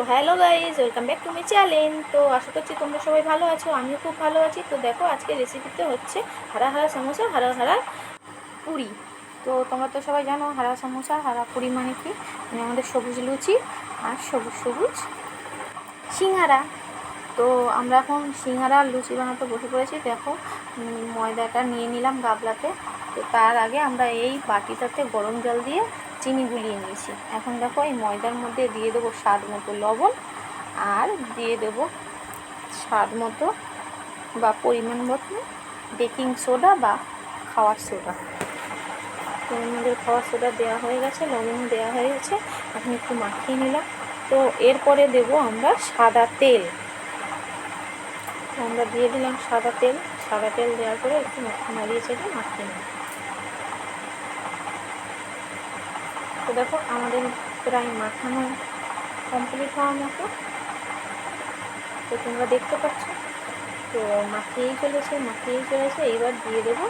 তো hello guys, welcome back to my channel. তো আশা করছি তোমরা সবাই ভালো আছো, আমিও খুব ভালো আছি। তো দেখো আজকে রেসিপিতে হচ্ছে হারা হারা সমোসা, হারা হারা পুরি। তো তোমরা তো সবাই জানো হারা সমোসা, হারা পুরি মানে কি, মানে আমাদের সবুজ লুচি আর সবুজ সবুজ সিঙ্গারা। তো আমরা এখন সিঙ্গারা লুচি বানাতে বসে পড়েছি। দেখো ময়দাটা নিয়ে নিলাম গাবলাতে। তো তার আগে আমরা এই বাটিটাতে গরম জল দিয়ে চিনি গুলিয়ে নিয়েছি। এখন দেখো এই ময়দার মধ্যে দিয়ে দেবো স্বাদ মতো লবণ, আর দিয়ে দেবো স্বাদ মতো বা পরিমাণ মতো বেকিং সোডা বা খাওয়ার সোডা। তো আমাদের খাওয়ার সোডা দেওয়া হয়ে গেছে, লবণ দেওয়া হয়ে গেছে। এখন একটু মাখিয়ে নিলাম। তো এরপরে দেবো আমরা সাদা তেল। আমরা দিয়ে দিলাম সাদা তেল। সাদা তেল দেওয়ার পরে একটু নাড়িয়ে চেড়ে মাখিয়ে নিলাম। তো দেখো আমাদের প্রায় মাখানো কমপ্লিট হওয়ার মতো। তো তোমরা দেখতে পাচ্ছ, তো মাখিয়েই চলেছে। এইবার দিয়ে দেবো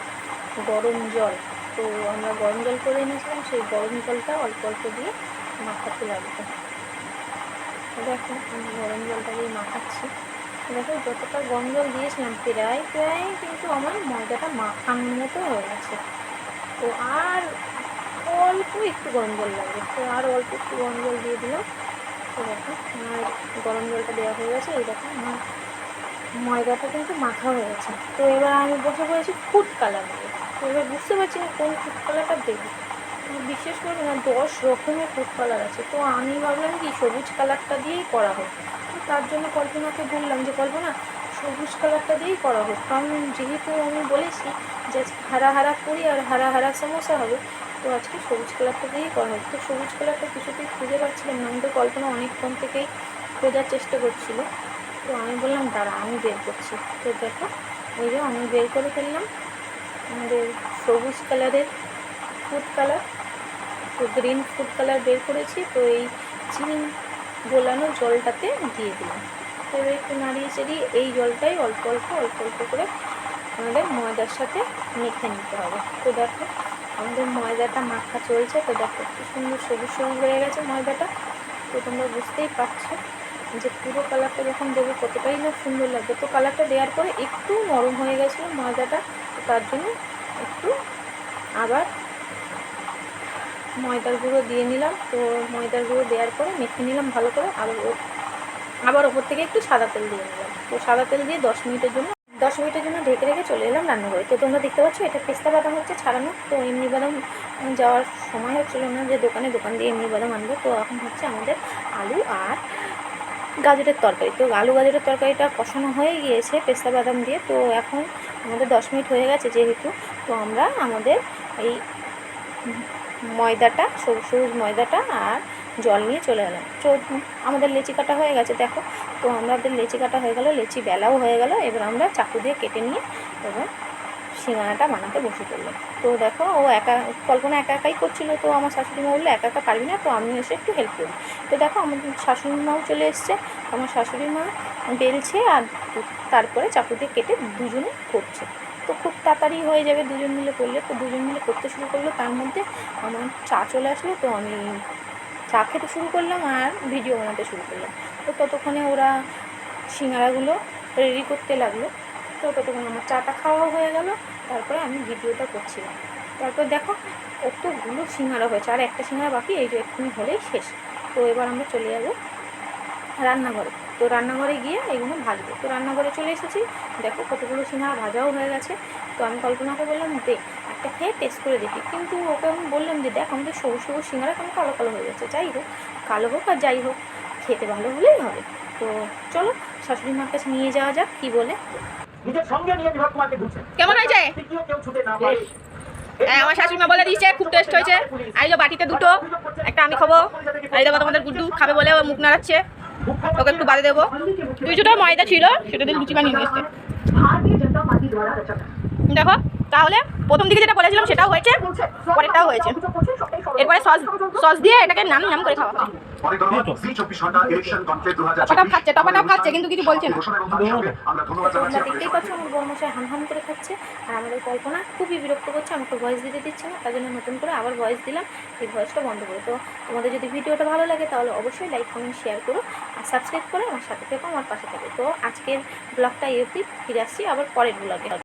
গরম জল। তো আমরা গরম জল করে এনেছিলাম, সেই গরম জলটা অল্প অল্প দিয়ে মাখাতে লাগবে। দেখো আমি গরম জলটা দিয়ে মাখাচ্ছি। দেখো যতটা গরম জল দিয়েছিলাম প্রায় কিন্তু আমার ময়দাটা মাখানোর মতো হয়ে গেছে। তো আর অল্প একটু গরম জল লাগবে, তো আর অল্প একটু গরম জল দিয়ে দিলাম। তো দেখো আমার গরম জলটা দেওয়া হয়ে গেছে। এই দেখো আমার ময়দাটা কিন্তু মাখা হয়ে গেছে। তো এবার আমি বসে পড়েছি ফুড কালার দিয়ে। তো এবার বুঝতে পারছি না কোন ফুড কালারটা দেবো। বিশেষ করে না 10 রকমের ফুড কালার আছে। তো আমি ভাবলাম কি সবুজ কালারটা দিয়েই করা হোক। তো তার জন্য কল্পনাকে বললাম যে কল্পনা সবুজ কালারটা দিয়েই করা হোক, কারণ যেহেতু আমি বলেছি যে হারা হারা পুরি আর হারা হারা সমোসা হবে, তো আজকে সবুজ কালারটা দিয়েই করা হোক। তো সবুজ কালারটা কিছুতেই খুঁজে পাচ্ছিলাম না। আমি তো কল্পনা অনেকক্ষণ থেকেই খোঁজার চেষ্টা করছিল। তো আমি বললাম দাঁড়া আমি বের করছি। তো দেখো ওই যে আমি বের করে ফেললাম আমাদের সবুজ কালারের ফুড কালার। তো গ্রিন ফুড কালার বের করেছি। তো এই চিনি গোলানো জলটাতে দিয়ে দিলাম। তো এবার একটু নাড়িয়ে চাড়িয়ে এই জলটাই অল্প অল্প করে আমাদের ময়দার সাথে মেখে নিতে হবে। তো দেখো আমাদের ময়দাটা মাখা চলছে। তো দেখো কি সুন্দর সবুজ সবুজ হয়ে গেছে ময়দাটা। তো তোমরা বুঝতেই পারছো যে পুরো কালারটা যখন দেবো কতটাই না সুন্দর লাগবে। তো কালারটা দেওয়ার পরে একটু নরম হয়ে গেছিলো ময়দাটা, তো তার জন্য একটু আবার ময়দার গুঁড়ো দিয়ে নিলাম। তো ময়দার গুঁড়ো দেওয়ার পরে মেখে নিলাম ভালো করে। আবার ওপর থেকে একটু সাদা তেল দিয়ে নিলাম। তো সাদা তেল দিয়ে 10 মিনিটের জন্য ঢেকে রেখে চলে এলাম রান্নাঘরে। তো তোমরা দেখতে পাচ্ছ এটা পেস্তা বাদাম হচ্ছে ছাড়ানো। তো এমনি বাদাম যাওয়ার সময় হচ্ছিলো না যে দোকান দিয়ে এমনি বাদাম আনবো। তো এখন হচ্ছে আমাদের আলু আর গাজরের তরকারি। তো আলু গাজরের তরকারিটা কষানো হয়ে গিয়েছে পেস্তা বাদাম দিয়ে। তো এখন আমাদের 10 মিনিট হয়ে গেছে যেহেতু, তো আমরা আমাদের এই ময়দাটা সবুজ ময়দাটা আর জল নিয়ে চলে গেলাম। আমাদের লেচি কাটা হয়ে গেছে দেখো। তো আমাদের লেচি কাটা হয়ে গেল, লেচি বেলাও হয়ে গেল। এবার আমরা চাকু দিয়ে কেটে নিয়ে এবার সিঙ্গারাটা বানাতে বসে পড়লাম। তো দেখো ও কল্পনা একাই করছিলো। তো আমার শাশুড়ি মা বললো একা পারবি না, তো আমি এসে একটু হেল্প করি। তো দেখো আমাদের শাশুড়ি মাও চলে এসছে। আমার শাশুড়ি মা বেলছে আর তারপরে চাকু দিয়ে কেটে দুজনে করছে। তো খুব তাড়াতাড়ি হয়ে যাবে দুজন মিলে করলে। তো দুজন মিলে করতে শুরু করলো, তার মধ্যে আমার চা চলে আসলো। তো আমি চা খেতে শুরু করলাম আর ভিডিও বানাতে শুরু করলাম। তো ততক্ষণে ওরা সিঙ্গারাগুলো রেডি করতে লাগলো। তো ততক্ষণ আমার চাটা খাওয়া হয়ে গেল, তারপরে আমি ভিডিওটা করছিলাম। তারপর দেখো কতগুলো সিঙ্গারা হয়েছে, আর একটা সিঙ্গারা বাকি, এই যে এক্ষুনি হলেই শেষ। তো এবার আমরা চলে যাবো রান্নাঘরে। তো রান্নাঘরে গিয়ে এগুলো ভাজবো। তো রান্নাঘরে চলে এসেছি। দেখো কতগুলো সিঙ্গারা ভাজাও হয়ে গেছে। তো আমি কল্পনাকে বললাম দে একটা খেয়ে টেস্ট করে দেখি, কিন্তু ওকে আমি বললাম যে দেখ আমাদের সবুজ সিঙ্গারা কেমন কালো কালো হয়ে গেছে। যাই হোক, কালো হোক আর যাই হোক, খেতে ভালো হলেই হবে। তো চলো শাশুড়ি মার কাছে নিয়ে যাওয়া যাক কি বলে। কেমন হয়েছে? আমার শাশুড়ি মা বলে দিয়েছে খুব টেস্ট হয়েছে। আর এই বাটিতে দুটো, একটা আমি খাবো, আর এই দেখো তোমাদের গুড্ডু খাবে বলে ও মুখ নাড়াচ্ছে। ওকে একটু বাদে দেবো। কিছুটা ময়দা ছিল সেটা দিয়ে লুচি বানিয়ে নিয়ে এসছে। দেখো তাহলে প্রথম দিকে যেটা বলেছিলাম সেটাও হয়েছে, পরেরটাও হয়েছে। এরপরে সস দিয়ে এটাকে নাম নাম করে খাওয়া হবে। টপাটাপ খাচ্ছে কিন্তু কিছু বলছে না। তোমরা দেখতেই পাচ্ছ আমার বড়মশাই হাম করে খাচ্ছে, আর আমাদের কল্পনা খুবই বিরক্ত করছে, আমাকে ভয়েস দিতে দিচ্ছে না, তার জন্য নতুন করে আবার ভয়েস দিলাম, এই ভয়েসটা বন্ধ করে। তো তোমাদের যদি ভিডিওটা ভালো লাগে তাহলে অবশ্যই লাইক কমেন্ট শেয়ার করো, আর সাবস্ক্রাইব করে আমার সাথে থেকো, আমার পাশে থাকো। তো আজকের ব্লগটা এই অবধি, ফিরে আসছি আবার পরের ব্লগে।